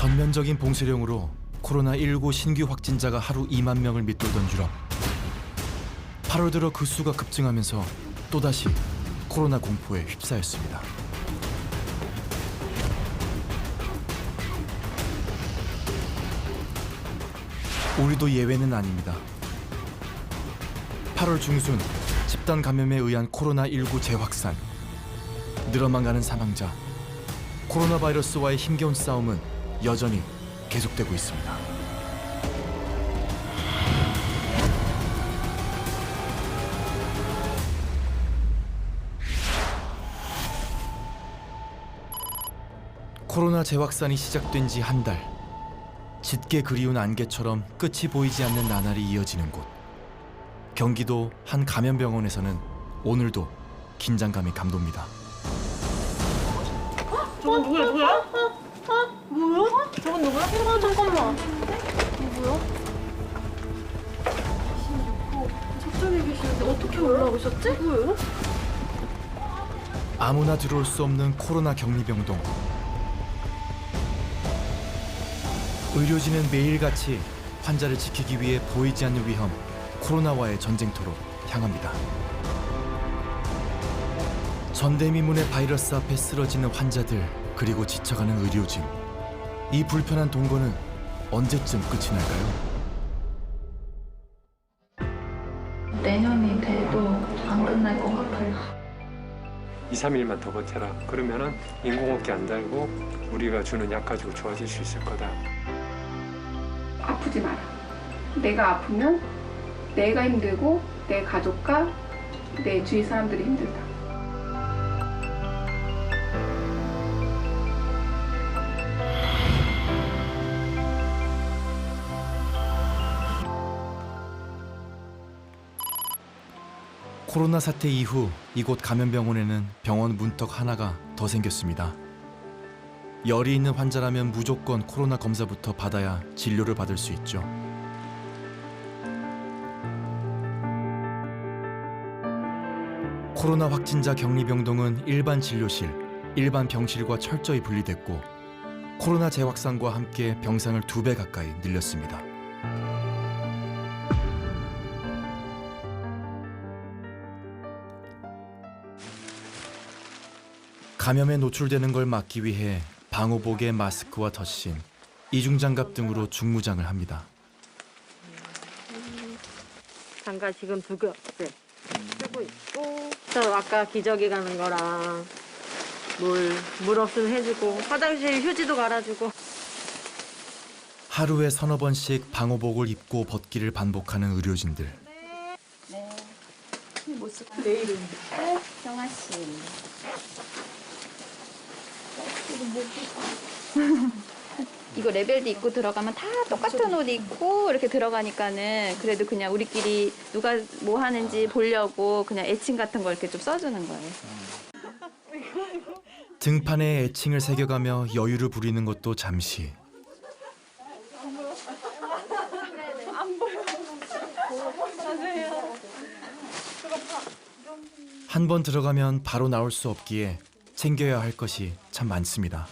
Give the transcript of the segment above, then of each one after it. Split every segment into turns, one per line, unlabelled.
전면적인 봉쇄령으로 코로나19 신규 확진자가 하루 2만 명을 밑돌던 유럽. 8월 들어 그 수가 급증하면서 또다시 코로나 공포에 휩싸였습니다. 우리도 예외는 아닙니다. 8월 중순 집단 감염에 의한 코로나19 재확산. 늘어만 가는 사망자. 코로나 바이러스와의 힘겨운 싸움은 여전히 계속되고 있습니다. 코로나 재확산이 시작된 지 한 달. 짙게 그리운 안개처럼 끝이 보이지 않는 나날이 이어지는 곳. 경기도 한 감염병원에서는 오늘도 긴장감이 감돕니다.
저건 누구야? 뭐야? 저건 누구야? 잠깐만. 누구야? 26호. 저쪽에 계시는데 어떻게 올라오셨지? 뭐예요?
아무나 들어올 수 없는 코로나 격리병동. 의료진은 매일같이 환자를 지키기 위해 보이지 않는 위험, 코로나와의 전쟁터로 향합니다. 전대미문의 바이러스 앞에 쓰러지는 환자들, 그리고 지쳐가는 의료진. 이 불편한 동거는 언제쯤 끝이 날까요?
내년이 돼도 안 끝날 것 같아요.
2, 3일만 더 버텨라. 그러면은 인공호흡기 안 달고 우리가 주는 약 가지고 좋아질 수 있을 거다.
아프지 마라. 내가 아프면 내가 힘들고 내 가족과 내 주위 사람들이 힘들다.
코로나 사태 이후 이곳 감염병원에는 병원 문턱 하나가 더 생겼습니다. 열이 있는 환자라면 무조건 코로나 검사부터 받아야 진료를 받을 수 있죠. 코로나 확진자 격리병동은 일반 진료실, 일반 병실과 철저히 분리됐고 코로나 재확산과 함께 병상을 2배 가까이 늘렸습니다. 감염에 노출되는 걸 막기 위해 방호복에 마스크와 덧신, 이중장갑 등으로 중무장을 합니다.
장갑 지금 2개 쓰고 있고, 저 아까 기저귀 가는 거랑 물 없으면 해주고, 화장실 휴지도 갈아주고.
하루에 3~4번씩 방호복을 입고 벗기를 반복하는 의료진들.
네. 모습. 내 이름. 네, 경아 씨. 이거 레벨도 입고 들어가면 다 똑같은 옷 입고 이렇게 들어가니까는 그래도 그냥 우리끼리 누가 뭐 하는지 보려고 그냥 애칭 같은 거 이렇게 좀 써주는 거예요.
등판에 애칭을 새겨가며 여유를 부리는 것도 잠시. 한 번 들어가면 바로 나올 수 없기에 챙겨야 할 것이 참 많습니다.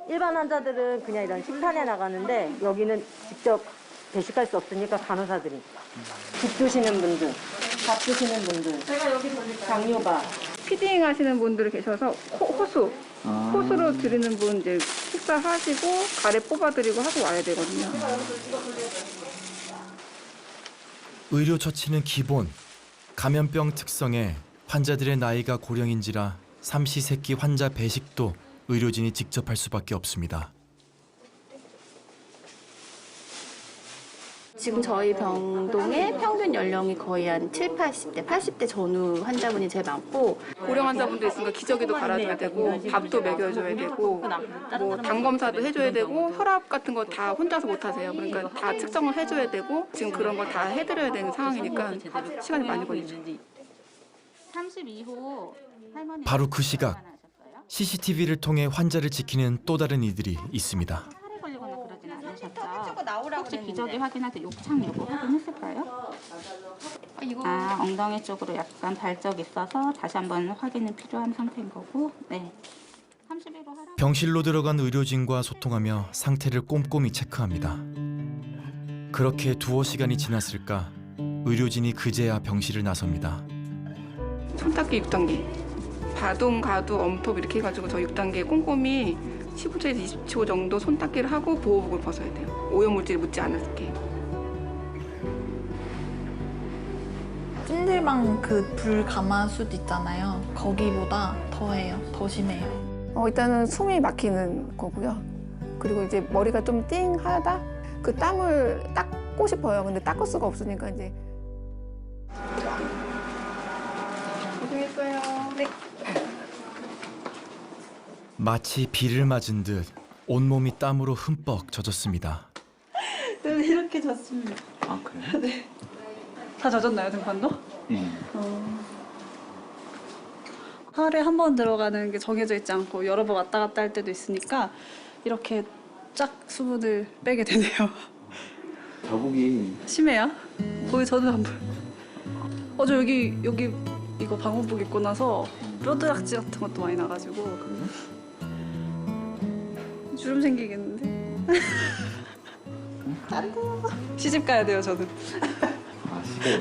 일반 환자들은 그냥 이런 식판에 나가는데 여기는 직접 배식할 수 없으니까 간호사들이 국 드시는 분들, 밥 드시는 분들, 당뇨가
피딩 하시는 분들이 계셔서 호수로 드리는 분 이제 식사하시고 가래 뽑아드리고 하고 와야 되거든요.
의료 처치는 기본. 감염병 특성에 환자들의 나이가 고령인지라 삼시세끼 환자 배식도 의료진이 직접 할 수밖에 없습니다.
지금 저희 병동의 평균 연령이 거의 한 7, 80대, 80대 전후 환자분이 제일 많고
고령 환자분도 있으니까 기저귀도 갈아줘야 되고 밥도 먹여줘야 되고 뭐 당 검사도 해줘야 되고 혈압 같은 거 다 혼자서 못 하세요. 그러니까 다 측정을 해줘야 되고 지금 그런 걸 다 해드려야 되는 상황이니까 시간이 많이 걸리죠.
32호 할머니
바로 그 시각 CCTV를 통해 환자를 지키는 또 다른 이들이 있습니다.
살에 걸리거나 그러진 않으셨죠? 혹시 기저귀 확인할 때 욕창 요거 확인했을까요? 엉덩이 쪽으로 약간 발적이 있어서 다시 한번 확인이 필요한 상태인 거고. 네. 31호
병실로 들어간 의료진과 소통하며 상태를 꼼꼼히 체크합니다. 그렇게 두어 시간이 지났을까 의료진이 그제야 병실을 나섭니다.
손닦기 6단계. 바둥, 가두, 엄톱 이렇게 해가지고 저 6단계 꼼꼼히 15초에서 20초 정도 손닦기를 하고 보호복을 벗어야 돼요. 오염물질이 묻지 않을게.
찜질방 그 불 가마솥 있잖아요. 거기보다 더해요. 더 심해요.
일단은 숨이 막히는 거고요. 그리고 이제 머리가 좀 띵하다? 그 땀을 닦고 싶어요. 근데 닦을 수가 없으니까 이제. 고생했어요. 네.
마치 비를 맞은 듯 온몸이 땀으로 흠뻑 젖었습니다.
네, 이렇게 졌습니다.
아 그래요?
네. 다 젖었나요, 등판도?
네.
하루에 한 번 들어가는 게 정해져 있지 않고 여러 번 왔다 갔다 할 때도 있으니까 이렇게 쫙 수분을 빼게 되네요.
자국이
심해요? 거기 저는 안 보여. 어제 여기 이거 방호복 입고 나서 뼈드락지 같은 것도 많이 나가지고 주름 생기겠는데? 안 돼요. 시집 가야 돼요, 저는.
아 시골.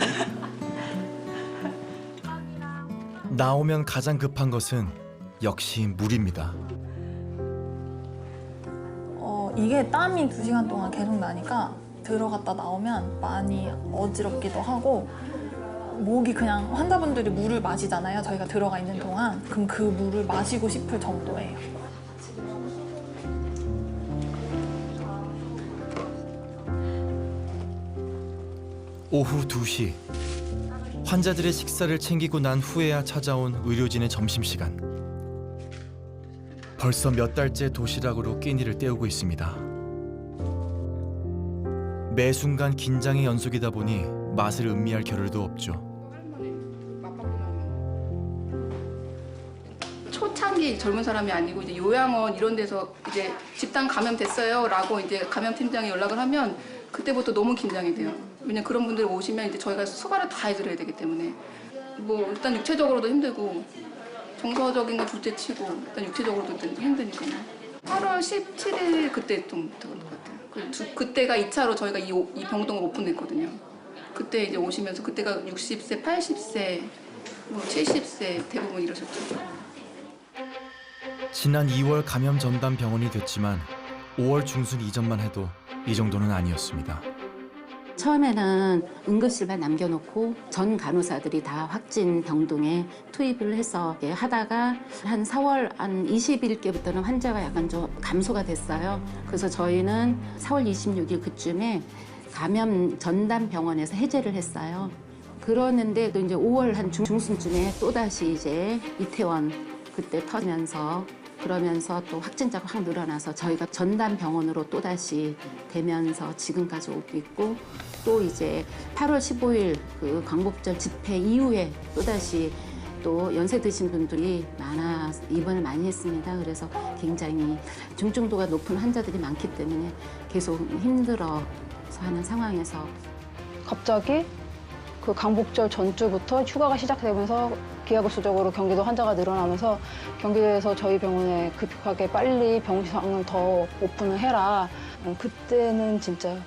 나오면 가장 급한 것은 역시 물입니다.
이게 땀이 2시간 동안 계속 나니까 들어갔다 나오면 많이 어지럽기도 하고 목이 그냥 환자분들이 물을 마시잖아요. 저희가 들어가 있는 동안. 그럼 그 물을 마시고 싶을 정도예요.
오후 2시. 환자들의 식사를 챙기고 난 후에야 찾아온 의료진의 점심시간. 벌써 몇 달째 도시락으로 끼니를 때우고 있습니다. 매 순간 긴장의 연속이다 보니 맛을 음미할 겨를도 없죠.
초창기 젊은 사람이 아니고 이제 요양원 이런 데서 이제 집단 감염됐어요라고 이제 감염팀장이 연락을 하면 그때부터 너무 긴장이 돼요. 왜냐면 그런 분들이 오시면 이제 저희가 수발을 다 해드려야 되기 때문에 뭐 일단 육체적으로도 힘들고 정서적인 건 둘째치고 일단 육체적으로도 힘드니까요. 8월 17일 그때 좀 들어온 것 같아요. 그때가 2차로 저희가 이 병동을 오픈했거든요. 그때 이제 오시면서 그때가 60세, 80세, 뭐 70세 대부분 이러셨죠.
지난 2월 감염 전담 병원이 됐지만 5월 중순 이전만 해도 이 정도는 아니었습니다.
처음에는 응급실만 남겨놓고 전 간호사들이 다 확진 병동에 투입을 해서 하다가 한 4월 한 20일께부터는 환자가 약간 좀 감소가 됐어요. 그래서 저희는 4월 26일 그쯤에 감염 전담 병원에서 해제를 했어요. 그러는데도 이제 5월 한 중순쯤에 또다시 이제 이태원 그때 터지면서 그러면서 또 확진자가 확 늘어나서 저희가 전담 병원으로 또다시 되면서 지금까지 오고 있고 또 이제 8월 15일 그 광복절 집회 이후에 또다시 또 연세 드신 분들이 많아 입원을 많이 했습니다. 그래서 굉장히 중증도가 높은 환자들이 많기 때문에 계속 힘들어서 하는 상황에서
갑자기 그 광복절 전주부터 휴가가 시작되면서 기하급수적으로 경기도 환자가 늘어나면서 경기도에서 저희 병원에 급하게 빨리 병상을 더 오픈을 해라. 그때는 진짜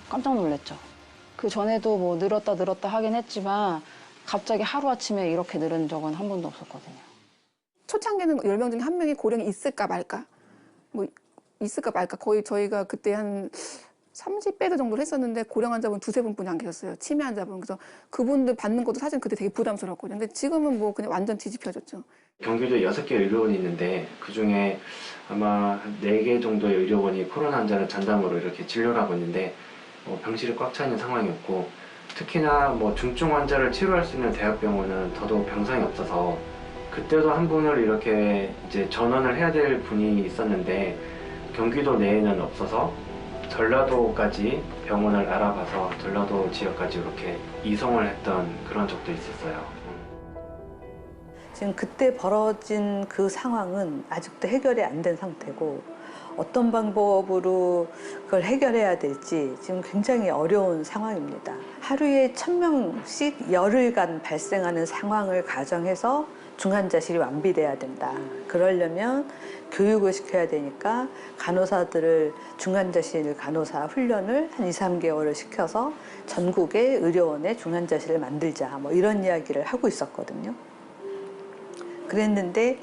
깜짝 놀랐죠. 그 전에도 뭐 늘었다 하긴 했지만 갑자기 하루아침에 이렇게 늘은 적은 한 번도 없었거든요.
초창기는 10명 중에 1명이 고령이 있을까 말까. 뭐 있을까 말까. 거의 저희가 그때 한 30배드 정도를 했었는데 고령 환자분 2-3분뿐이 안 계셨어요. 치매 환자분. 그래서 그분들 받는 것도 사실 그때 되게 부담스러웠거든요. 근데 지금은 뭐 그냥 완전 뒤집혀졌죠.
경기도에 6개 의료원이 있는데 그중에 아마 한 4개 정도의 의료원이 코로나 환자를 전담으로 이렇게 진료를 하고 있는데 병실이 꽉 차 있는 상황이었고 특히나 뭐 중증 환자를 치료할 수 있는 대학병원은 더더욱 병상이 없어서 그때도 한 분을 이렇게 이제 전원을 해야 될 분이 있었는데 경기도 내에는 없어서 전라도까지 병원을 알아봐서 전라도 지역까지 이렇게 이송을 했던 그런 적도 있었어요.
지금 그때 벌어진 그 상황은 아직도 해결이 안 된 상태고 어떤 방법으로 그걸 해결해야 될지 지금 굉장히 어려운 상황입니다. 하루에 1000명씩 열흘간 발생하는 상황을 가정해서 중환자실이 완비돼야 된다. 그러려면 교육을 시켜야 되니까 간호사들을 중환자실 간호사 훈련을 한 2, 3개월을 시켜서 전국의 의료원에 중환자실을 만들자. 뭐 이런 이야기를 하고 있었거든요. 그랬는데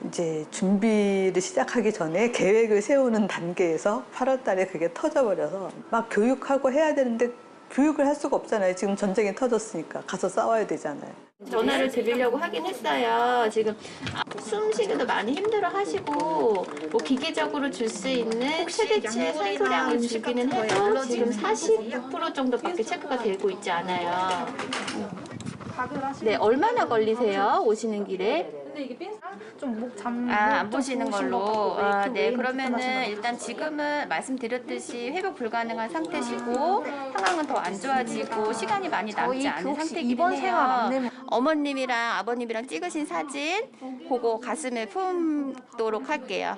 이제 준비를 시작하기 전에 계획을 세우는 단계에서 8월 달에 그게 터져버려서 막 교육하고 해야 되는데 교육을 할 수가 없잖아요. 지금 전쟁이 터졌으니까 가서 싸워야 되잖아요.
전화를 드리려고 하긴 했어요. 지금 숨쉬기도 많이 힘들어 하시고 뭐 기계적으로 줄 수 있는 최대치의 산소량을 주기는 해도 지금 40% 정도밖에 체크가 되고 있지 않아요. 네, 얼마나 걸리세요? 오시는 길에?
근데 이게 좀목잠
안 보시는 걸로. 네, 그러면은 일단 지금은 말씀드렸듯이 회복 불가능한 상태시고 상황은 더 안 좋아지고 시간이 많이 남지 않은 상태이긴 해요. 어머님이랑 아버님이랑 찍으신 사진 그거 가슴에 품도록 할게요.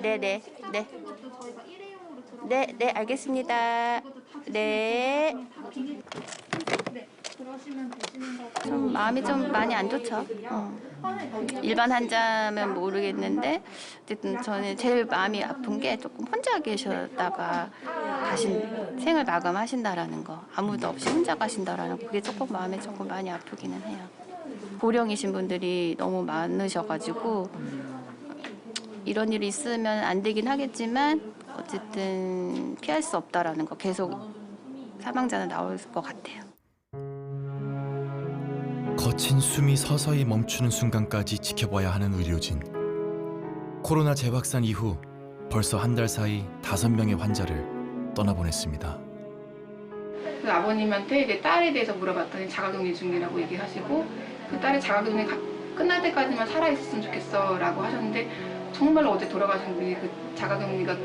네네. 네. 네, 알겠습니다. 네. 좀 마음이 좀 많이 안 좋죠. 일반 환자면 모르겠는데 어쨌든 저는 제일 마음이 아픈 게 조금 혼자 계셨다가 생을 마감하신다라는 거, 아무도 없이 혼자 가신다라는 거, 그게 조금 마음에 조금 많이 아프기는 해요. 고령이신 분들이 너무 많으셔가지고 이런 일이 있으면 안 되긴 하겠지만 어쨌든 피할 수 없다라는 거, 계속 사망자는 나올 것 같아요.
거친 숨이 서서히 멈추는 순간까지 지켜봐야 하는 의료진. 코로나 재확산 이후 벌써 한 달 사이 5명의 환자를 떠나보냈습니다.
그 아버님한테 이제 딸에 대해서 물어봤더니 자가격리 중이라고 얘기하시고 그 딸이 자가격리 끝날 때까지만 살아있었으면 좋겠어라고 하셨는데 정말로 어제 돌아가신 분이 그 자가격리가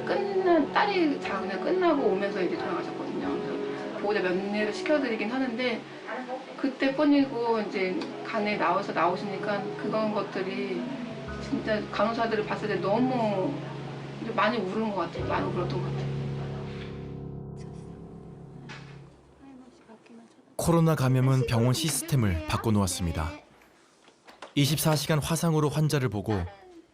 딸이 자가격리가 끝나고 오면서 이제 돌아가셨거든요. 그래서 보호자 면회를 시켜드리긴 하는데 그때뿐이고 이제 간에 나오시니까 그런 것들이 진짜 간호사들을 봤을 때 너무 많이 울은 것 같아요. 많이 울었던 것 같아요.
코로나 감염은 병원 시스템을 바꿔놓았습니다. 24시간 화상으로 환자를 보고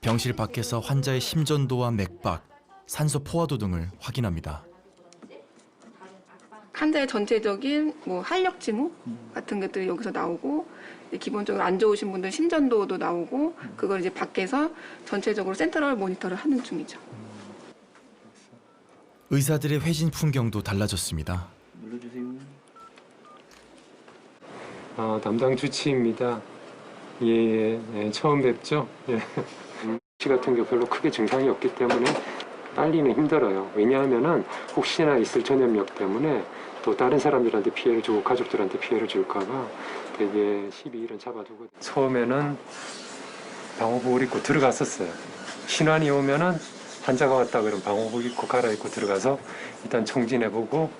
병실 밖에서 환자의 심전도와 맥박, 산소 포화도 등을 확인합니다.
환자의 전체적인 뭐 활력 징후 같은 것들이 여기서 나오고 기본적으로 안 좋으신 분들 심전도도 나오고 그걸 이제 밖에서 전체적으로 센트럴 모니터를 하는 중이죠.
의사들의 회진 풍경도 달라졌습니다.
눌러주세요.
담당 주치입니다. 예, 처음 뵙죠. 예. 씨 같은 경우 별로 크게 증상이 없기 때문에 빨리는 힘들어요. 왜냐하면은 혹시나 있을 전염력 때문에 또 다른 사람들한테 피해를 주고 가족들한테 피해를 줄까봐 되게 12일은 잡아두거든요. 처음에는 방호복을 입고 들어갔었어요. 신환이 오면은 환자가 왔다 그러면 방호복 입고 갈아입고 들어가서 일단 청진해보고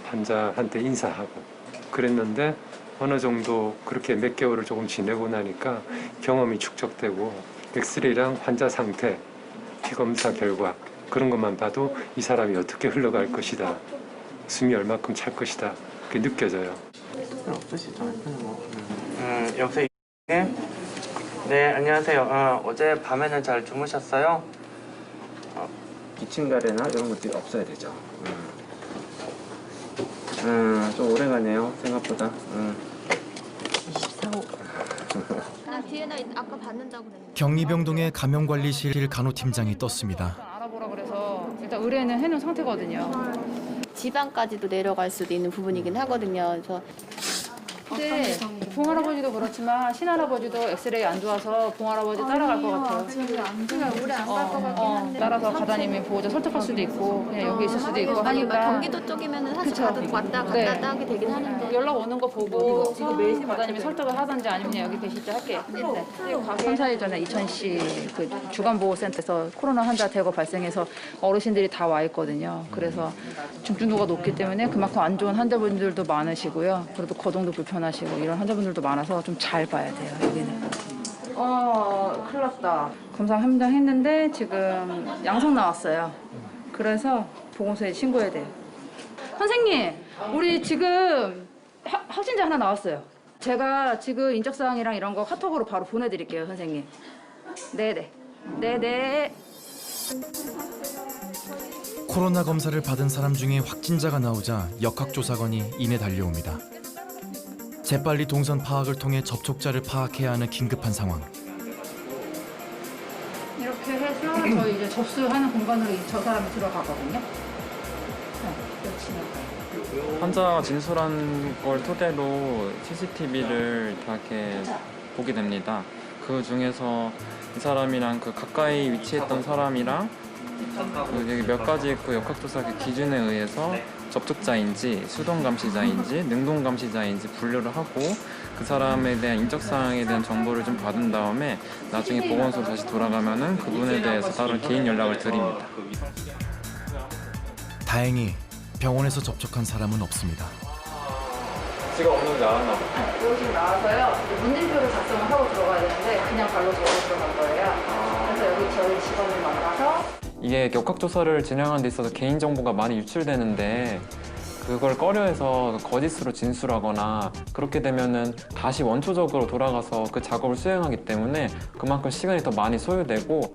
환자한테 인사하고 그랬는데 어느 정도 그렇게 몇 개월을 조금 지내고 나니까 경험이 축적되고 엑스레이랑 환자 상태, 피검사 결과 그런 것만 봐도 이 사람이 어떻게 흘러갈 것이다. 숨이 얼마큼 찰 것이다. 그게 느껴져요.
없으시죠? 여보세요? 네, 안녕하세요. 어제 밤에는 잘 주무셨어요? 기침 가래나 이런 것들이 없어야 되죠. 좀 오래 가네요, 생각보다.
24호. 뒤에나 아까 받는다고 그랬는데.
경리병동의 감염관리실 간호팀장이 떴습니다.
알아보라 그래서 일단 의뢰는 해놓은 상태거든요.
지방까지도 내려갈 수도 있는 부분이긴 하거든요. 그래서
근데 봉할아버지도 그렇지만 신할아버지도 엑스레이 안 좋아서 봉할아버지 따라갈 것 같아요.
오래 안 갈 것 같긴 한데.
따라서 가다니면 보호자 설득할 수도 있고 그냥 여기 있을 수도 있고
아니
하니까.
경기도 쪽이면은 사실 가도 왔다 갔다
네.
하게 되긴 하는데.
연락 오는 거 보고 지금 매일 가다니면 설득을 하든지 아니면 그냥 여기 계실 때 할게요. 3, 4일 전에 이천시 그 주간보호센터에서 코로나 환자 대거 발생해서 어르신들이 다 와 있거든요. 그래서 중증도가 높기 때문에 그만큼 안 좋은 환자분들도 많으시고요. 그래도 거동도 불편하시고 이런 환자분들도 많아서 좀 잘 봐야 돼요, 여기는. 큰일 났다. 검사 함장했는데 지금 양성 나왔어요. 그래서 보건소에 신고해야 돼요. 선생님, 우리 지금 확진자 하나 나왔어요. 제가 지금 인적사항이랑 이런 거 카톡으로 바로 보내드릴게요, 선생님. 네네. 네네.
코로나 검사를 받은 사람 중에 확진자가 나오자 역학조사관이 이내 달려옵니다. 재빨리 동선 파악을 통해 접촉자를 파악해야 하는 긴급한 상황.
이렇게 해서 저희 이제 접수하는 공간으로 저 사람이 들어가거든요.
환자가 진술한 걸 토대로 CCTV를 다 이렇게 보게 됩니다. 그 중에서 이 사람이랑 그 가까이 위치했던 사람이랑 그 몇 가지 그 역학조사 그 기준에 의해서 접촉자인지 수동감시자인지 능동감시자인지 분류를 하고 그 사람에 대한 인적사항에 대한 정보를 좀 받은 다음에 나중에 보건소로 다시 돌아가면은 그분에 대해서 따로 개인 연락을 드립니다.
다행히 병원에서 접촉한 사람은 없습니다.
지금 없는 나왔나 봐.
지금 나와서요. 문진표를 작성을 하고 들어가야 되는데 그냥 발로 걸어 들어간 거예요. 그래서 여기 저희 직원을 만나서
이게 역학조사를 진행하는 데 있어서 개인정보가 많이 유출되는데 그걸 꺼려해서 거짓으로 진술하거나 그렇게 되면은 다시 원초적으로 돌아가서 그 작업을 수행하기 때문에 그만큼 시간이 더 많이 소요되고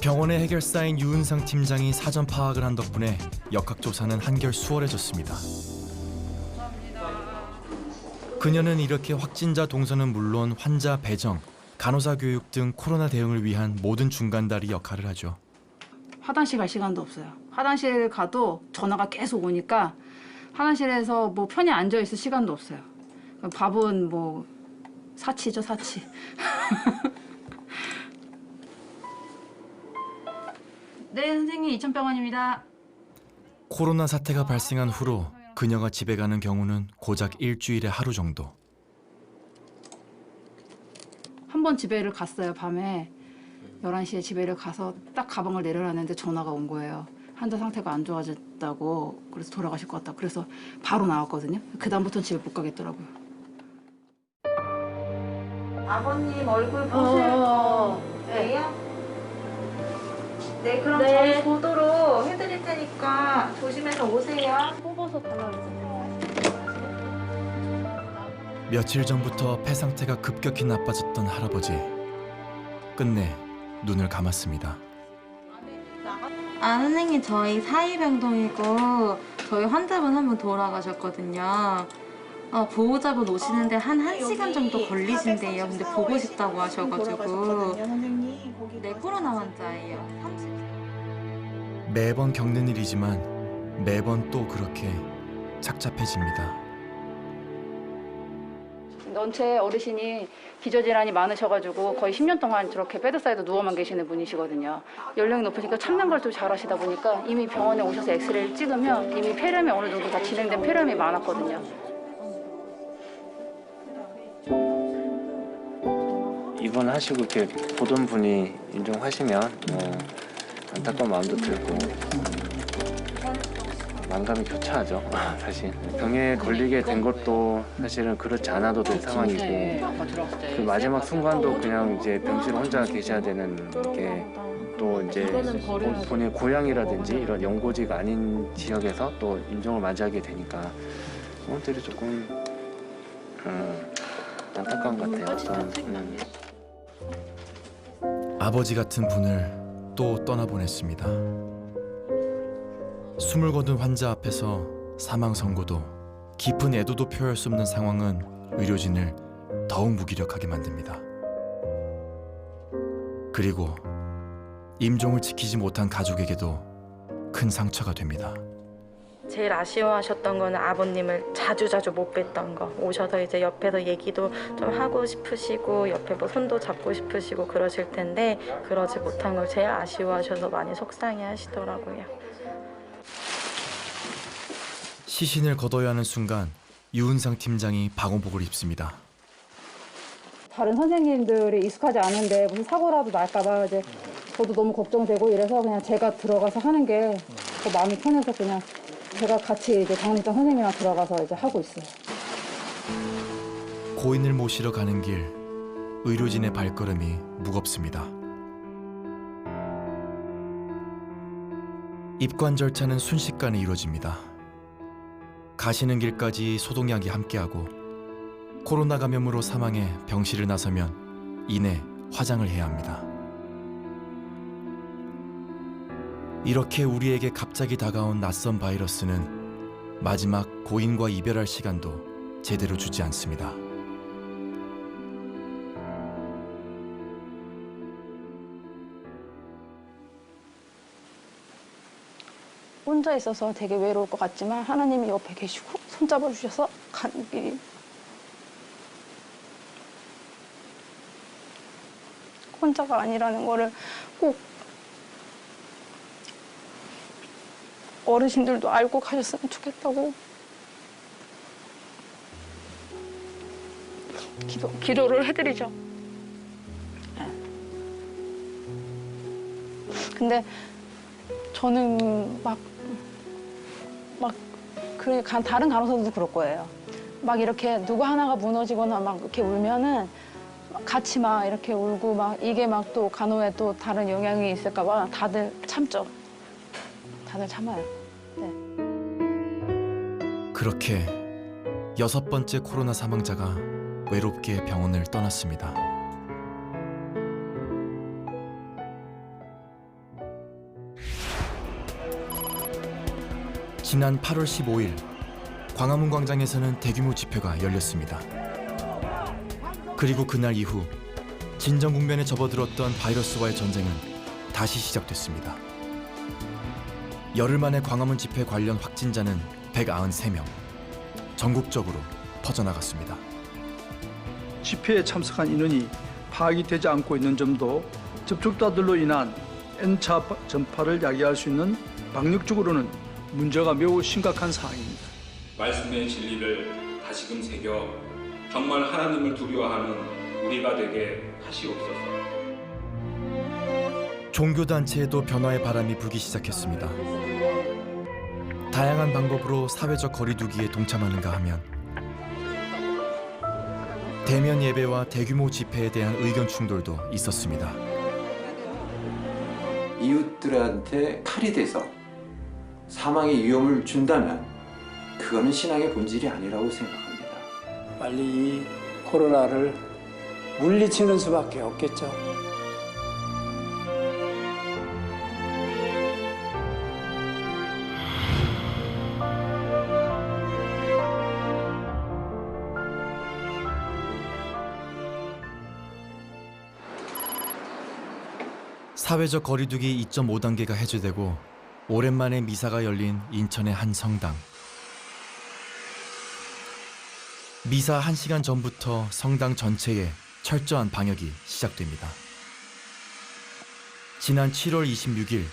병원의 해결사인 유은상 팀장이 사전 파악을 한 덕분에 역학조사는 한결 수월해졌습니다. 그녀는 이렇게 확진자 동선은 물론 환자 배정, 간호사 교육 등 코로나 대응을 위한 모든 중간다리 역할을 하죠.
화장실 갈 시간도 없어요. 화장실 가도 전화가 계속 오니까 화장실에서 뭐 편히 앉아 있을 시간도 없어요. 밥은 뭐 사치죠, 사치. 네, 선생님 2,000병원입니다.
코로나 사태가 발생한 후로 그녀가 집에 가는 경우는 고작 일주일에 하루 정도.
한 번 집에를 갔어요, 밤에. 11시에 집에를 가서 딱 가방을 내려놨는데 전화가 온 거예요. 환자 상태가 안 좋아졌다고, 그래서 돌아가실 것 같다. 그래서 바로 나왔거든요. 그다음부터는 집에 못 가겠더라고요. 아버님 얼굴 보실 거예요? 네, 그럼 저희 보도록 해드릴 테니까 조심해서 오세요.
뽑아서 발라주세요.
며칠 전부터 폐 상태가 급격히 나빠졌던 할아버지. 끝내 눈을 감았습니다.
아, 선생님 저희 사이병동이고 저희 환자분 한 분 돌아가셨거든요. 보호자분 오시는데 한 1시간 정도 걸리신대요. 근데 보고 싶다고 하셔가지고. 네, 코로나 환자예요.
매번 겪는 일이지만 매번 또 그렇게 착잡해집니다.
전체 어르신이 기저질환이 많으셔가지고 거의 10년 동안 저렇게 베드사이드 누워만 계시는 분이시거든요. 연령이 높으니까 참는 걸 좀 잘하시다 보니까 이미 병원에 오셔서 엑스레이를 찍으면 이미 폐렴이 어느 정도 다 진행된 폐렴이 많았거든요.
입원하시고 이렇게 보던 분이 인정하시면 안타까운 마음도 들고 마음감이 교차하죠. 사실 병에 걸리게 된 것도 사실은 그렇지 않아도 될 상황이고 그 마지막 순간도 그냥 이제 병실 혼자 계셔야 되는 게 또 이제 본인의 고향이라든지 이런 연고지가 아닌 지역에서 또 임종을 맞이하게 되니까 그것들이 조금 안타까운 것 같아요.
아버지 같은 분을 또 떠나보냈습니다. 숨을 거둔 환자 앞에서 사망 선고도 깊은 애도도 표할 수 없는 상황은 의료진을 더욱 무기력하게 만듭니다. 그리고 임종을 지키지 못한 가족에게도 큰 상처가 됩니다.
제일 아쉬워하셨던 거는 아버님을 자주 못 뵀던 거. 오셔서 이제 옆에서 얘기도 좀 하고 싶으시고 옆에 뭐 손도 잡고 싶으시고 그러실 텐데 그러지 못한 걸 제일 아쉬워하셔서 많이 속상해 하시더라고요.
시신을 거둬야 하는 순간 유은상 팀장이 방호복을 입습니다.
다른 선생님들이 익숙하지 않은데 무슨 사고라도 날까 봐 이제 저도 너무 걱정되고 이래서 그냥 제가 들어가서 하는 게 더 마음이 편해서 그냥 제가 같이 이제 장례장 선생님이랑 들어가서 이제 하고 있어요.
고인을 모시러 가는 길, 의료진의 발걸음이 무겁습니다. 입관 절차는 순식간에 이루어집니다. 가시는 길까지 소독약이 함께하고 코로나 감염으로 사망해 병실을 나서면 이내 화장을 해야 합니다. 이렇게 우리에게 갑자기 다가온 낯선 바이러스는 마지막 고인과 이별할 시간도 제대로 주지 않습니다.
혼자 있어서 되게 외로울 것 같지만 하나님이 옆에 계시고 손잡아 주셔서 가는 길이 혼자가 아니라는 거를 꼭 어르신들도 알고 가셨으면 좋겠다고 기도를 해드리죠. 근데 저는 그러니까 다른 간호사들도 그럴 거예요. 막 이렇게 누구 하나가 무너지거나 막 이렇게 울면은 같이 막 이렇게 울고 막 이게 막 또 간호에 또 다른 영향이 있을까 봐 다들 참죠. 다들 참아요. 네.
그렇게 6번째 코로나 사망자가 외롭게 병원을 떠났습니다. 지난 8월 15일 광화문 광장에서는 대규모 집회가 열렸습니다. 그리고 그날 이후 진정 국면에 접어들었던 바이러스와의 전쟁은 다시 시작됐습니다. 열흘 만에 광화문 집회 관련 확진자는 193명, 전국적으로 퍼져나갔습니다.
집회에 참석한 인원이 파악이 되지 않고 있는 점도 접촉자들로 인한 N차 전파를 야기할 수 있는 방역적으로는 문제가 매우 심각한 상황입니다.
말씀의 진리를 다시금 새겨 정말 하나님을 두려워하는 우리가 되게 하시옵소서.
종교단체에도 변화의 바람이 불기 시작했습니다. 다양한 방법으로 사회적 거리두기에 동참하는가 하면 대면 예배와 대규모 집회에 대한 의견 충돌도 있었습니다.
이웃들한테 칼이 돼서 사망의 위험을 준다면 그거는 신앙의 본질이 아니라고 생각합니다.
빨리 이 코로나를 물리치는 수밖에 없겠죠.
사회적 거리두기 2.5단계가 해제되고 오랜만에 미사가 열린 인천의 한 성당. 미사 1시간 전부터 성당 전체에 철저한 방역이 시작됩니다. 지난 7월 26일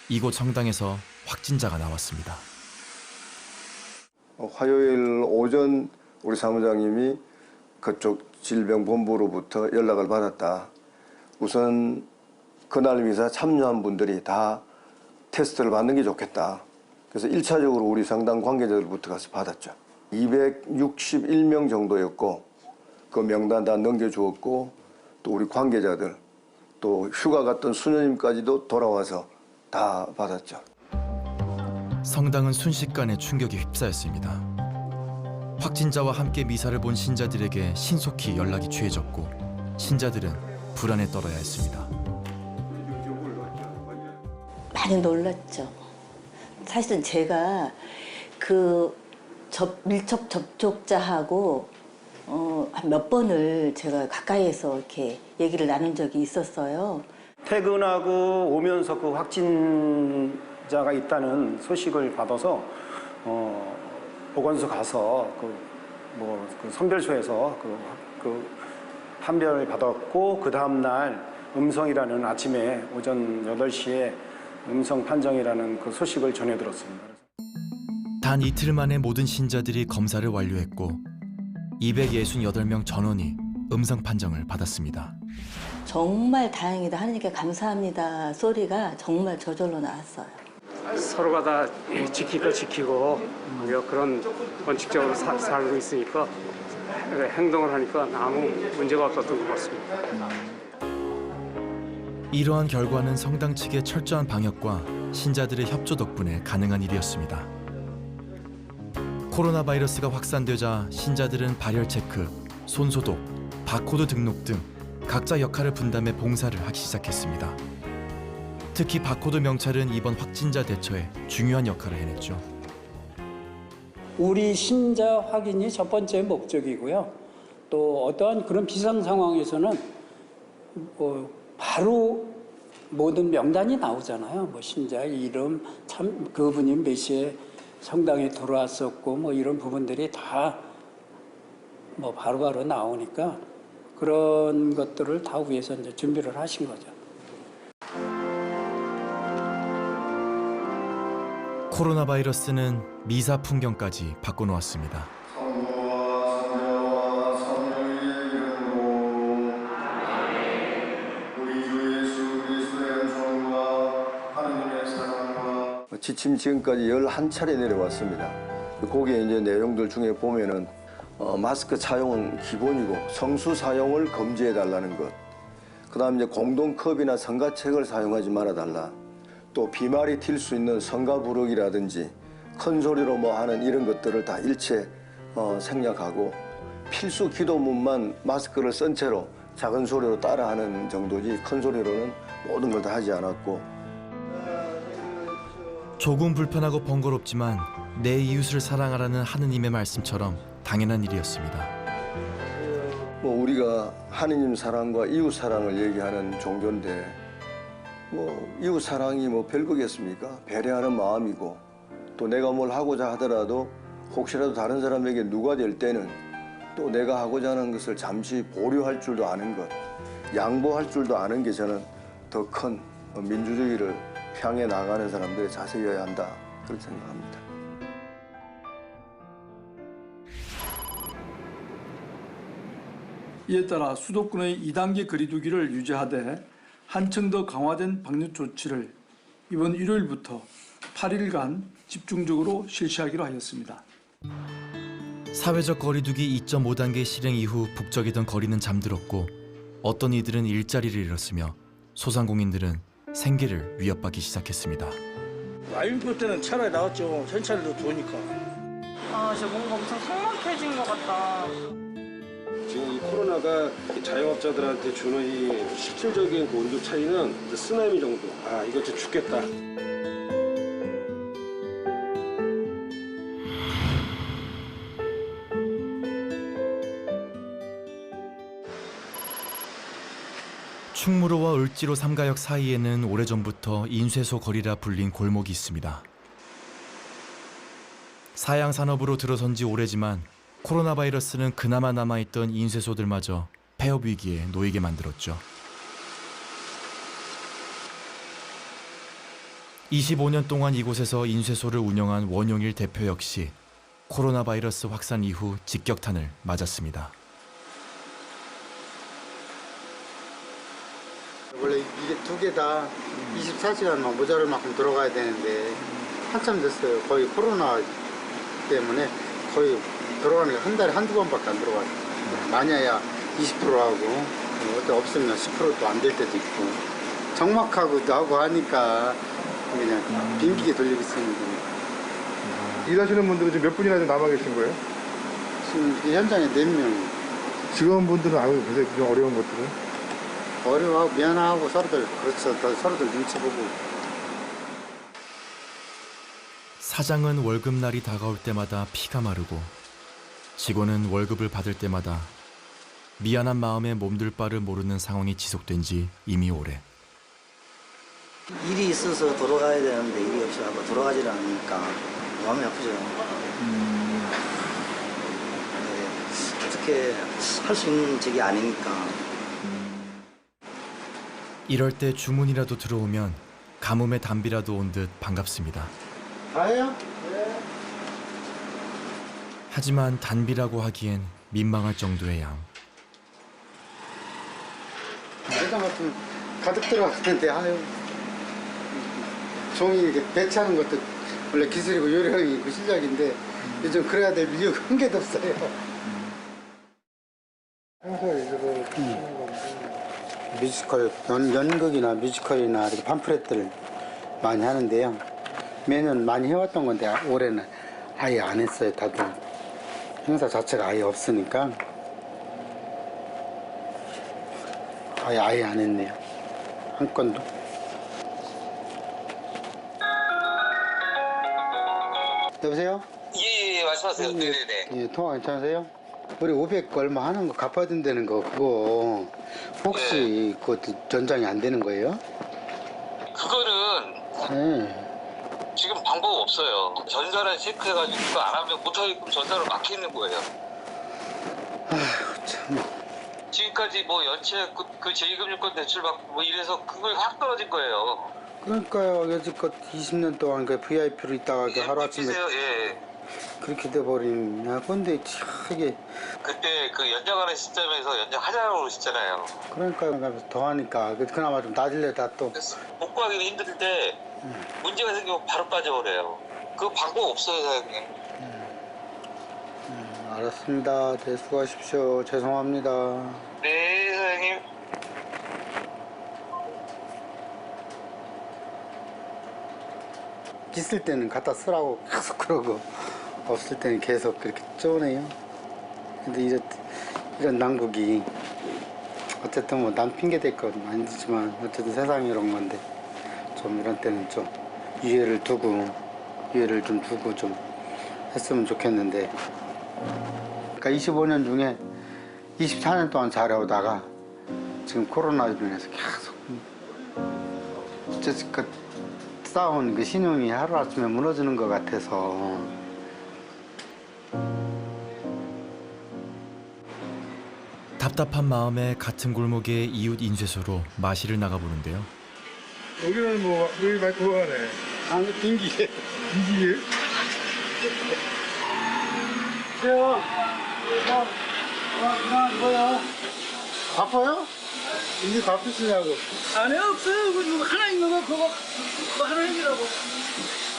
이곳 성당에서 확진자가 나왔습니다.
화요일 오전 우리 사무장님이 그쪽 질병본부로부터 연락을 받았다. 우선 그날 미사 참여한 분들이 다 테스트를 받는 게 좋겠다. 그래서 1차적으로 우리 성당 관계자들부터 가서 받았죠. 261명 정도였고 그 명단 다 넘겨주었고 또 우리 관계자들 또 휴가 갔던 수녀님까지도 돌아와서 다 받았죠.
성당은 순식간에 충격에 휩싸였습니다. 확진자와 함께 미사를 본 신자들에게 신속히 연락이 취해졌고 신자들은 불안에 떨어야 했습니다.
많이 놀랐죠. 사실은 제가 그 밀접 접촉자하고 한 몇 번을 제가 가까이에서 이렇게 얘기를 나눈 적이 있었어요.
퇴근하고 오면서 그 확진자가 있다는 소식을 받아서 보건소 가서 그 선별소에서 그 판별을 받았고 그 다음 날 음성이라는 아침에 오전 8시에 음성 판정이라는 그 소식을 전해 들었습니다.
단 이틀 만에 모든 신자들이 검사를 완료했고 268명 전원이 음성 판정을 받았습니다.
정말 다행이다, 하나님께 감사합니다 소리가 정말 저절로 나왔어요.
서로가 다 지키고 그런 원칙적으로 살고 있으니까 행동을 하니까 아무 문제가 없었던 것 같습니다.
이러한 결과는 성당 측의 철저한 방역과 신자들의 협조 덕분에 가능한 일이었습니다. 코로나 바이러스가 확산되자 신자들은 발열 체크, 손 소독, 바코드 등록 등 각자 역할을 분담해 봉사를 하기 시작했습니다. 특히 바코드 명찰은 이번 확진자 대처에 중요한 역할을 해냈죠.
우리 신자 확인이 첫 번째 목적이고요. 또 어떠한 그런 비상 상황에서는 바로 모든 명단이 나오잖아요. 뭐 신자 이름, 참 그분이 몇 시에 성당에 들어왔었고 뭐 이런 부분들이 다 뭐 바로바로 나오니까 그런 것들을 다 위해서 이제 준비를 하신 거죠.
코로나 바이러스는 미사 풍경까지 바꿔놓았습니다.
지침 지금까지 11차례 내려왔습니다. 거기에 이제 내용들 중에 보면은 마스크 착용은 기본이고 성수 사용을 금지해 달라는 것. 그다음 이제 공동컵이나 성가책을 사용하지 말아 달라. 또 비말이 튈 수 있는 성가 부르기라든지 큰 소리로 뭐 하는 이런 것들을 다 일체 생략하고 필수 기도문만 마스크를 쓴 채로 작은 소리로 따라하는 정도지 큰 소리로는 모든 걸 다 하지 않았고.
조금 불편하고 번거롭지만 내 이웃을 사랑하라는 하느님의 말씀처럼 당연한 일이었습니다.
뭐 우리가 하느님 사랑과 이웃 사랑을 얘기하는 종교인데 뭐 이웃 사랑이 뭐 별거겠습니까? 배려하는 마음이고 또 내가 뭘 하고자 하더라도 혹시라도 다른 사람에게 누가 될 때는 또 내가 하고자 하는 것을 잠시 보류할 줄도 아는 것, 양보할 줄도 아는 게 저는 더 큰 민주주의를 향해 나가는 사람들의 자세여야 한다 그렇게 생각합니다.
이에 따라 수도권의 2단계 거리두기를 유지하되 한층 더 강화된 방역 조치를 이번 일요일부터 8일간 집중적으로 실시하기로 하였습니다.
사회적 거리두기 2.5단계 실행 이후 북적이던 거리는 잠들었고 어떤 이들은 일자리를 잃었으며 소상공인들은 생계를 위협받기 시작했습니다.
마윈표 때는 차라리 나왔죠. 현찰도 좋으니까.
아, 진짜 뭔가 엄청 삭막해진 것 같다.
지금 이 코로나가 자영업자들한테 주는 이 실질적인 그 온도 차이는 이제 쓰나미 정도. 아, 이거 진짜 죽겠다.
충무로와 을지로 삼가역 사이에는 오래전부터 인쇄소 거리라 불린 골목이 있습니다. 사양 산업으로 들어선 지 오래지만 코로나 바이러스는 그나마 남아있던 인쇄소들마저 폐업 위기에 놓이게 만들었죠. 25년 동안 이곳에서 인쇄소를 운영한 원용일 대표 역시 코로나 바이러스 확산 이후 직격탄을 맞았습니다.
원래 이게 두 개 다 24시간만 모자랄 만큼 들어가야 되는데 한참 됐어요. 거의 코로나 때문에 거의 들어가는 게 한 달에 한두 번밖에 안 들어가요. 많이야 20%하고 어때 없으면 10%도 안 될 때도 있고 적막하고도 하고 하니까 그냥 빙기게 돌리고 있습니다.
일하시는 분들은 지금 몇 분이나 남아 계신 거예요?
지금 현장에 4명.
직원분들은 알고 계세요? 좀 어려운 것들은?
어려워하고 미안하고 서로들 그렇죠. 서로들 눈치 보고.
사장은 월급날이 다가올 때마다 피가 마르고 직원은 월급을 받을 때마다 미안한 마음에 몸둘 바를 모르는 상황이 지속된 지 이미 오래.
일이 있어서 돌아가야 되는데 일이 없이 하고 돌아가질 않으니까 마음이 아프죠. 네, 어떻게 할 수 있는 적이 아니니까.
이럴 때 주문이라도 들어오면 가뭄에 담비라도 온 듯 반갑습니다.
다예요?
하지만 단비라고 하기엔 민망할 정도의 양.
매장 같은 가득 들어갔는데 아유 종이 이렇게 배치하는 것도 원래 기술이고 요령이 그 실력인데 요즘 그래야 될 이유가 한 개도 없어요. 뮤지컬, 연극이나 뮤지컬이나 이렇게 팜플렛들을 많이 하는데요. 매년 많이 해왔던 건데 올해는 아예 안 했어요. 다들 행사 자체가 아예 없으니까 아예 안 했네요. 한 건도. 여보세요?
예, 말씀하세요. 네네네.
예, 통화 괜찮으세요? 우리 500 얼마 하는 거 갚아야 된다는 거 그거 혹시 그것도 전장이 안 되는 거예요?
그거는
네.
지금 방법 없어요. 전산을 체크해가지고 그거 안 하면 못하게끔 전산을 막혀 있는 거예요.
아휴 참.
지금까지 뭐 연체 그 제2금융권 대출 받고 뭐 이래서 그걸 확 떨어진 거예요.
그러니까요. 여지껏 20년 동안 그 VIP로 있다가 그 하루아침에
예.
그렇게 돼버리냐. 근데 참 이게
그때 그 연장하는 시점에서 연장하자고 그러셨잖아요.
그러니까 더 하니까 그나마 좀 낮을래다 또.
복구하기는 힘들 때 문제가 생기면 바로 빠져버려요. 그 방법 없어요, 사장님.
알았습니다. 네, 수고하십시오. 죄송합니다.
네, 사장님.
있을 때는 갖다 쓰라고 계속 그러고 없을 때는 계속 그렇게 쪼네요. 근데 이런 난국이 어쨌든 뭐 남 핑계 댈 건 아니지만 어쨌든 세상이 이런 건데 좀 이런 때는 좀 유예를 좀 두고 좀 했으면 좋겠는데 그러니까 25년 중에 24년 동안 잘해오다가 지금 코로나로 인해서 계속 어쨌든 쌓아온 그 신용이 하루아침에 무너지는 것 같아서
답답한 마음에 같은 골목의 이웃 인쇄소로 마시를 나가보는데요.
여기는 뭐 여기 많이 돌아가네.
아니 빙기에 세요. 뭐야? 바빠요? 이제 바쁘시냐고.
안에 없어요. 그 하나 있는 거 그거 하나 힘이라고.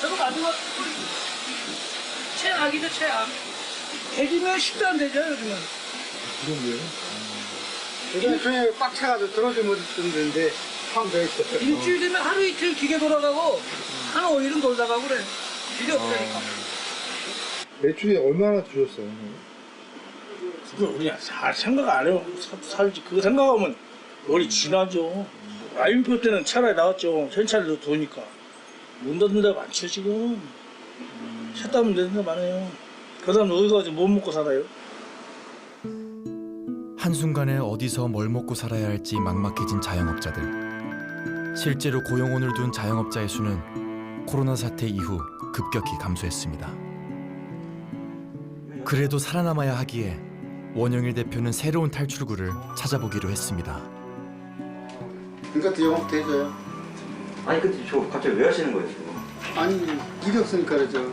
저거 가지고 최악이죠 최악. 대기면 10도 안 되죠 요즘은.
그런데요?
요즘 중에 꽉 차가지고 들어오지 못했는데 참 되겠어요.
일주일 되면 하루 이틀 기계 돌아가고 한 5일은 돌다 가고 그래. 일이 없다니까.
매출이 얼마나 줄었어요?
그거 그냥 잘 생각 안 해요. 살지. 그거 생각하면 머리 지나죠. 라인표 때는 차라리 나왔죠. 현찰도 도니까. 문 닫는 데가 많죠 지금. 차 따면 되는 데 많아요. 그 사람 어디 가서 못 먹고 살아요?
한순간에 어디서 뭘 먹고 살아야 할지 막막해진 자영업자들. 실제로 고용원을 둔 자영업자의 수는 코로나 사태 이후 급격히 감소했습니다. 그래도 살아남아야 하기에 원영일 대표는 새로운 탈출구를 찾아보기로 했습니다.
이것도 영업도 해줘요.
아니 근데 저 갑자기 왜 하시는 거예요 지금?
아니 일이 없으니까 그러죠.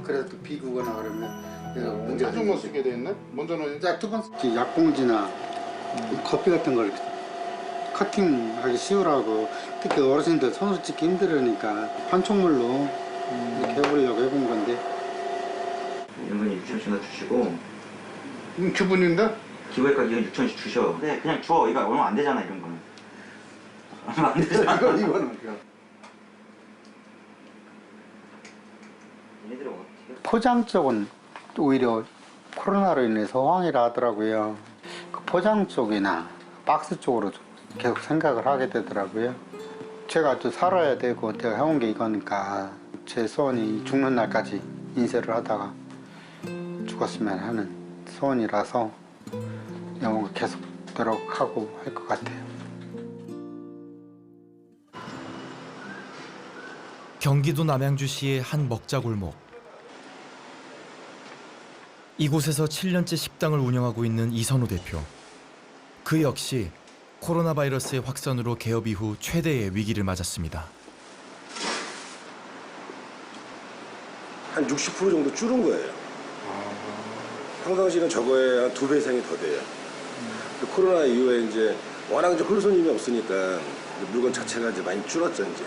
그래서 또 비구거나 그러면 내가 문제가
짜증만 쓰게 돼 있네? 먼저는
두 번 약봉지나 커피 같은 걸 커팅하기 쉬우라고 특히 어르신들 손수 찍기 힘들으니까 판촉물로 이렇게 해보려고 해본 건데
이런 건 6천씩 나 주시고
기분인데?
기부회가 이건 6천씩 주셔. 네 그냥 줘. 이거 얼마 안 되잖아 이런 거는. 얼마 안 되잖아.
이거는
얘네들은 어떻게?
포장 쪽은 오히려 코로나로 인해서 호황이라 하더라고요. 그 포장 쪽이나 박스 쪽으로 좀 계속 생각을 하게 되더라고요. 제가 또 살아야 되고 내가 해온 게 이거니까 제 소원이 죽는 날까지 인쇄를 하다가 죽었으면 하는 소원이라서 영어가 계속 노력하고 할 것 같아요.
경기도 남양주시의 한 먹자골목. 이곳에서 7년째 식당을 운영하고 있는 이선호 대표. 그 역시 코로나 바이러스의 확산으로 개업 이후 최대의 위기를 맞았습니다.
한 60% 정도 줄은 거예요. 평상시는 저거에 한 2배 이상이 더 돼요. 코로나 이후에 이제 워낙 이제 홀손님이 없으니까 물건 자체가 이제 많이 줄었죠 이제.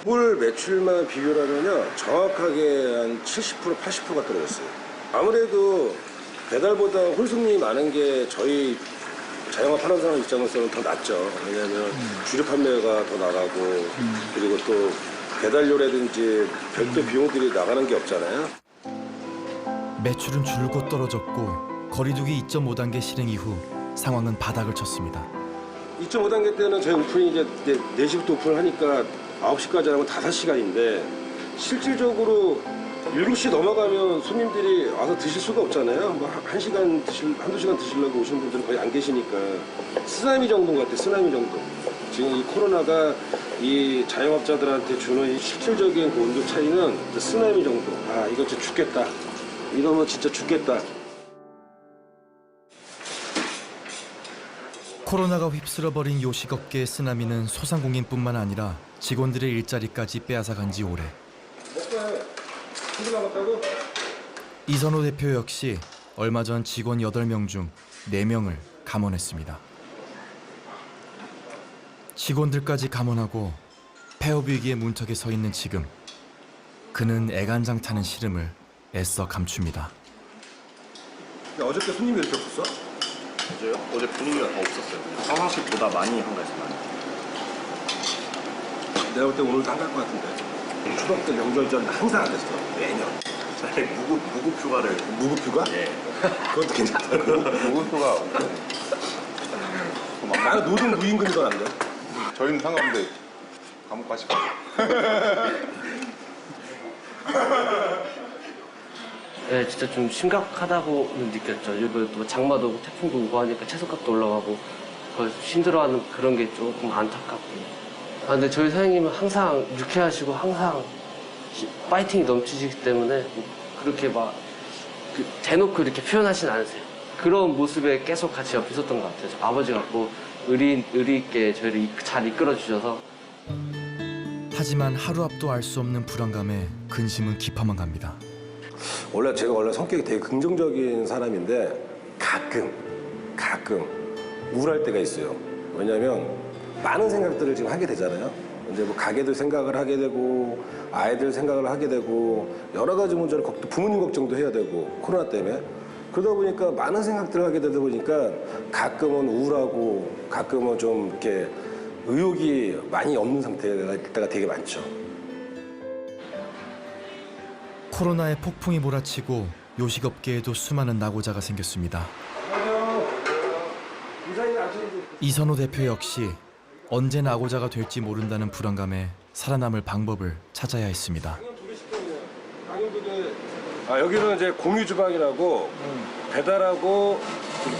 홀 매출만 비교를 하면요 정확하게 한 70% 80%가 떨어졌어요. 아무래도 배달보다 홀손님이 많은 게 저희 자영업 하는 사람 입장에서는 더 낫죠. 왜냐하면 주류 판매가 더 나가고 그리고 또 배달료라든지 별도 비용들이 나가는 게 없잖아요.
매출은 줄곧 떨어졌고 거리두기 2.5단계 실행 이후 상황은 바닥을 쳤습니다.
2.5단계 때는 저희 오픈이 이제 4시부터 오픈을 하니까 9시까지 하면 5시간인데 실질적으로 7시 넘어가면 손님들이 와서 드실 수가 없잖아요. 뭐 1시간 한두 시간 드시려고 오시는 분들은 거의 안 계시니까 쓰나미 정도 같아요. 쓰나미 정도. 지금 이 코로나가 이 자영업자들한테 주는 이 실질적인 그 온도 차이는 쓰나미 정도. 아, 이거 진짜 죽겠다. 이러면 진짜 죽겠다.
코로나가 휩쓸어버린 요식업계의 쓰나미는 소상공인뿐만 아니라 직원들의 일자리까지 빼앗아간 지 오래. 이선호 대표 역시 얼마 전 직원 8명 중 4명을 감원했습니다. 직원들까지 감원하고 폐업 위기의 문턱에 서 있는 지금 그는 애간장타는 시름을 애써 감춥니다.
어저께 손님이 이렇게 없었어?
어제요? 어제 분위기가 더 없었어요. 평상시보다 많이 한가했어요.
내가 볼 때 오늘도 안 갈 것 같은데. 추석 때 명절 전 항상 안 됐어. 매년.
차라리 무급 휴가를.
무급 휴가?
예.
그것도 괜찮다. 무급 휴가. 나는 노동 무임금이 더 안 돼.
저희는 상관없는데 감옥 가시고.
네, 진짜 좀 심각하다고는 느꼈죠. 이번 또 장마도 태풍도 오고 하니까 채소값도 올라가고 더 힘들어하는 그런 게 조금 안타깝고. 아, 근데 저희 사장님은 항상 유쾌하시고 항상 파이팅이 넘치시기 때문에 그렇게 막 대놓고 이렇게 표현하진 않으세요. 그런 모습에 계속 같이 옆에 있었던 것 같아요. 아버지 같고 의리 있게 저희를 잘 이끌어 주셔서.
하지만 하루 앞도 알 수 없는 불안감에 근심은 깊어만 갑니다.
제가 원래 성격이 되게 긍정적인 사람인데 가끔 우울할 때가 있어요. 왜냐면 많은 생각들을 지금 하게 되잖아요. 이제 뭐 가게들 생각을 하게 되고 아이들 생각을 하게 되고 여러 가지 문제를 부모님 걱정도 해야 되고 코로나 때문에 그러다 보니까 많은 생각들을 하게 되다 보니까 가끔은 우울하고 가끔은 좀 이렇게 의욕이 많이 없는 상태가 될 때가 되게 많죠.
코로나의 폭풍이 몰아치고 요식업계에도 수많은 낙오자가 생겼습니다. 이선호 대표 역시 언제 낙오자가 될지 모른다는 불안감에 살아남을 방법을 찾아야 했습니다.
여기는 이제 공유 주방이라고 배달하고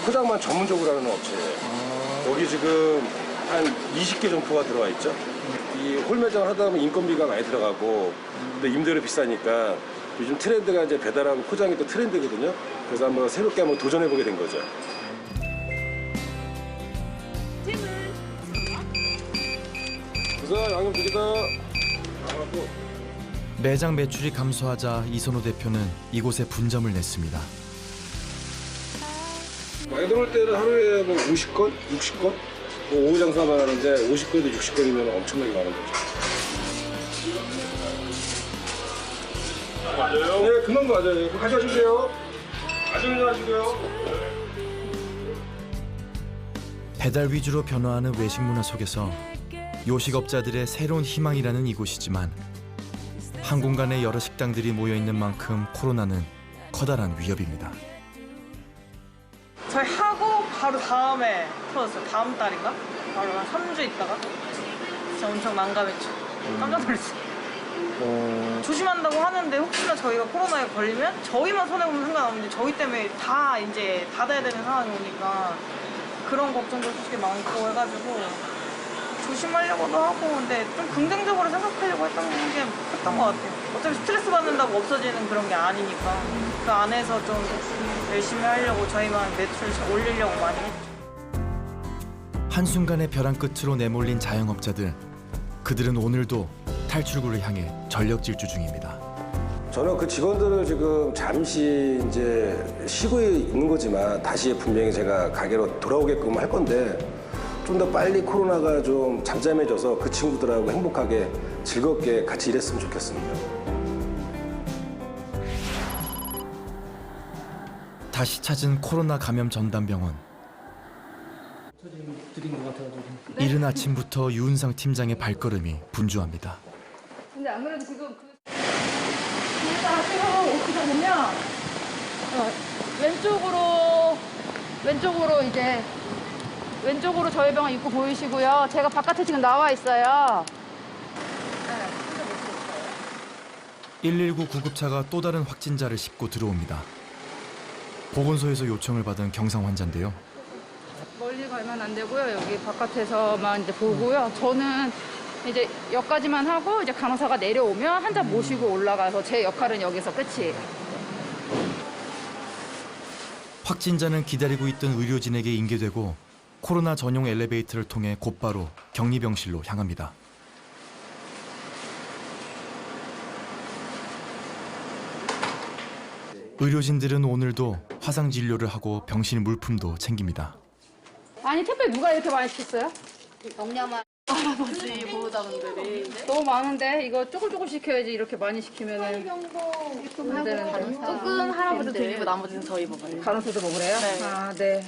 포장만 전문적으로 하는 업체예요. 여기 지금 한 20개 점포가 들어와 있죠. 이 홀매장을 하다 보면 인건비가 많이 들어가고 근데 임대료 비싸니까 요즘 트렌드가 이제 배달하고 포장이 또 트렌드거든요. 그래서 한번 새롭게 한번 도전해보게 된 거죠. 우선 양념 2개다.
매장 매출이 감소하자 이선호 대표는 이곳에 분점을 냈습니다.
많이 들어올 때는 하루에 뭐 50건, 60건? 뭐 오후 장사만 하는데 50건에도 60건이면 엄청나게 많은 거죠. 맞아요? 네, 그만 맞아요. 가져가주세요. 가져가시고요.
배달 위주로 변화하는 외식 문화 속에서 요식업자들의 새로운 희망이라는 이곳이지만 한 공간에 여러 식당들이 모여있는 만큼 코로나는 커다란 위협입니다.
저희 하고 바로 다음에 터졌어요. 다음 달인가? 바로 한 3주 있다가 진짜 엄청 난감했죠. 깜짝 놀랐어요. 조심한다고 하는데 혹시나 저희가 코로나에 걸리면 저희만 손해보면 상관없는데 저희 때문에 다 이제 닫아야 되는 상황이 오니까 그런 걱정도 솔직히 많고 해가지고 조심하려고도 하고 근데 좀 긍정적으로 생각하려고 했던 것 같아요. 어차피 스트레스 받는다고 없어지는 그런 게 아니니까 그 안에서 좀 열심히 하려고 저희만 매출 올리려고 많이 했죠.
한순간의 벼랑 끝으로 내몰린 자영업자들 그들은 오늘도 탈출구를 향해 전력 질주 중입니다.
저는 그 직원들을 지금 잠시 이제 쉬고 있는 거지만 다시 분명히 제가 가게로 돌아오게끔 할 건데 좀 더 빨리 코로나가 좀 잠잠해져서 그 친구들하고 행복하게 즐겁게 같이 일했으면 좋겠습니다.
다시 찾은 코로나 감염 전담병원. 이른 아침부터 유은상 팀장의 발걸음이 분주합니다.
근데 아무래도 지금 그날따라 생각하고 오시다 보면 왼쪽으로 저희 병원 입구 보이시고요. 제가 바깥에 지금 나와 있어요.
119 구급차가 또 다른 확진자를 싣고 들어옵니다. 보건소에서 요청을 받은 경상 환자인데요.
멀리 가면 안 되고요. 여기 바깥에서만 이제 보고요. 저는 이제 여기까지만 하고 이제 간호사가 내려오면 환자 모시고 올라가서 제 역할은 여기서 끝이에요.
확진자는 기다리고 있던 의료진에게 인계되고 코로나 전용 엘리베이터를 통해 곧바로 격리병실로 향합니다. 의료진들은 오늘도 화상 진료를 하고 병실 물품도 챙깁니다.
아니 택배 누가 이렇게 많이 시켰어요?
영양만
할아버지 보호자분들이 너무 많은데 이거 조금 시켜야지 이렇게 많이 시키면은 안 되는데.
조금 할아버지 드리고 나머지는 저희 먹어요.
간호사도 먹으래요?
네.
아, 네.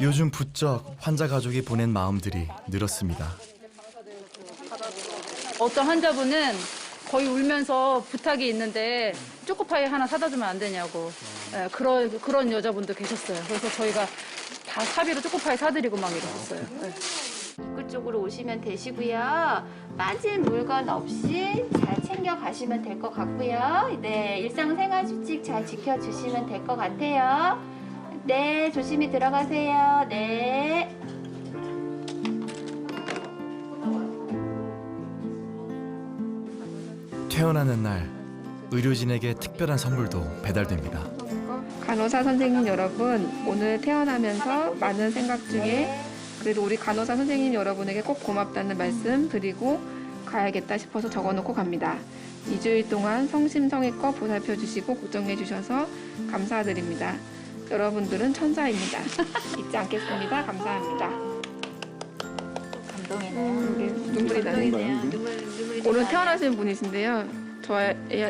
요즘 부쩍 환자 가족이 보낸 마음들이 늘었습니다.
어떤 환자분은 거의 울면서 부탁이 있는데 초코파이 하나 사다 주면 안 되냐고. 네, 그런 여자분도 계셨어요. 그래서 저희가 다 사비로 초코파이 사드리고 막 이랬었어요. 네.
입구 쪽으로 오시면 되시고요. 빠진 물건 없이 잘 챙겨 가시면 될 것 같고요. 네, 일상생활 수칙 잘 지켜주시면 될 것 같아요. 네, 조심히 들어가세요. 네.
퇴원하는 날 의료진에게 특별한 선물도 배달됩니다.
간호사 선생님 여러분, 오늘 퇴원하면서 많은 생각 중에 그래도 우리 간호사 선생님 여러분에게 꼭 고맙다는 말씀 드리고 가야겠다 싶어서 적어놓고 갑니다. 2주일 동안 성심성의껏 보살펴 주시고 고정해 주셔서 감사드립니다. 여러분들은 천사입니다. 잊지 않겠습니다. 감사합니다.
감동이네요.
눈물이 나네요. 오늘 태어나신 분이신데요.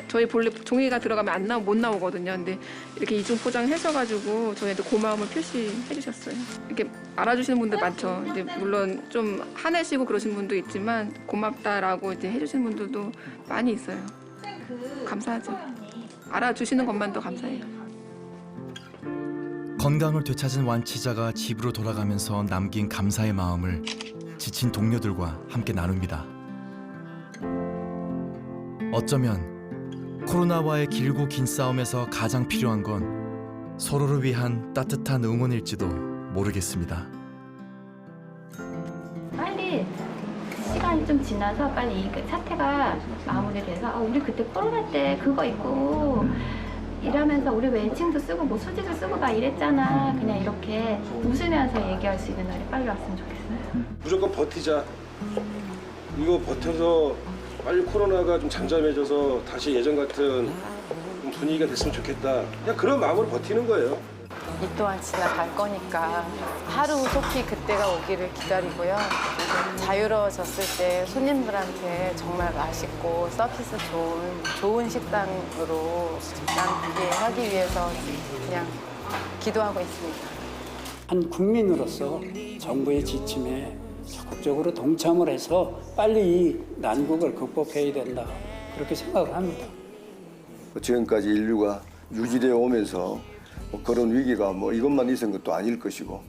저희 본래 종이가 들어가면 못 나오거든요. 근데 이렇게 이중 포장하셔가지고 저희한테 고마움을 표시해 주셨어요. 이렇게 알아주시는 분들 많죠. 이제 물론 좀 화내시고 그러신 분도 있지만 고맙다라고 이제 해주시는 분들도 많이 있어요. 감사하죠. 알아주시는 것만도 감사해요.
건강을 되찾은 완치자가 집으로 돌아가면서 남긴 감사의 마음을 지친 동료들과 함께 나눕니다. 어쩌면 코로나와의 길고 긴 싸움에서 가장 필요한 건 서로를 위한 따뜻한 응원일지도 모르겠습니다.
빨리 시간이 좀 지나서 빨리 이 사태가 마무리돼서 우리 그때 코로나 때 그거 있고 일하면서 우리 왜 애칭도 쓰고 뭐 수지도 쓰고 막 이랬잖아. 그냥 이렇게 웃으면서 얘기할 수 있는 날이 빨리 왔으면 좋겠어요.
무조건 버티자. 이거 버텨서 빨리 코로나가 좀 잠잠해져서 다시 예전 같은 분위기가 됐으면 좋겠다. 그냥 그런 마음으로 버티는 거예요.
이 또한 지나갈 거니까 하루 속히 그때가 오기를 기다리고요. 자유로워졌을 때 손님들한테 정말 맛있고 서비스 좋은 식당으로 남게 하기 위해서 그냥 기도하고 있습니다.
한 국민으로서 정부의 지침에 적극적으로 동참을 해서 빨리 이 난국을 극복해야 된다. 그렇게 생각을 합니다.
지금까지 인류가 유지되어 오면서 그런 위기가 이것만 있은 것도 아닐 것이고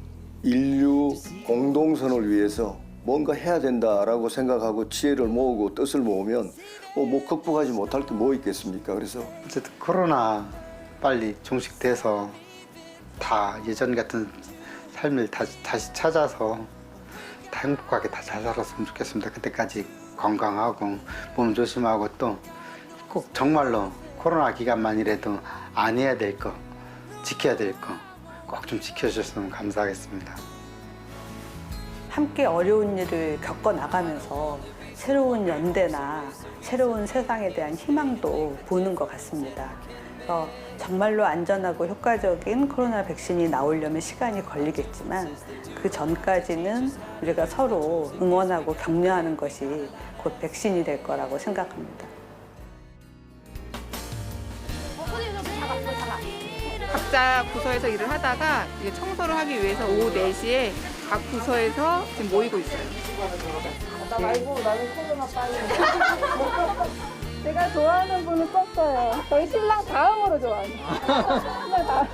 인류 공동선을 위해서 뭔가 해야 된다라고 생각하고 지혜를 모으고 뜻을 모으면 극복하지 못할 게 뭐 있겠습니까? 그래서
어쨌든 코로나 빨리 종식돼서 다 예전 같은 삶을 다시 찾아서 다 행복하게 다 잘 살았으면 좋겠습니다. 그때까지 건강하고 몸 조심하고 또 꼭 정말로 코로나 기간만이라도 안 해야 될 거, 지켜야 될 거 꼭 좀 지켜주셨으면 감사하겠습니다.
함께 어려운 일을 겪어나가면서 새로운 연대나 새로운 세상에 대한 희망도 보는 것 같습니다. 그래서 정말로 안전하고 효과적인 코로나 백신이 나오려면 시간이 걸리겠지만 그 전까지는 우리가 서로 응원하고 격려하는 것이 곧 백신이 될 거라고 생각합니다.
각자 부서에서 일을 하다가 이제 청소를 하기 위해서 오후 4시에 각 부서에서 지금 모이고 있어요.
나 말고 나는 코로나 빨리.
제가 좋아하는 분은 썼어요. 저희 신랑 다음으로 좋아해요. 신랑 다음.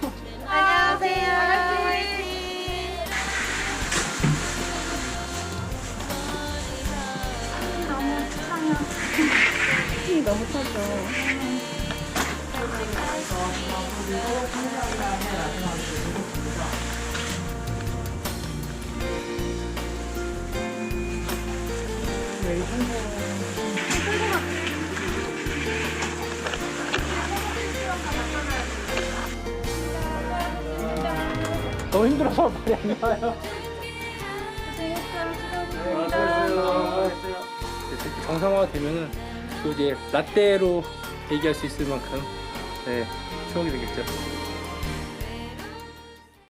안녕하세요. 화이팅!
너무 추상해요. 힘이 너무 차죠.
너무 힘들어서 말이 안 나와요. 정상화가 되면은 또 이제 라떼로 얘기할 수 있을 만큼 네, 추억이 되겠죠.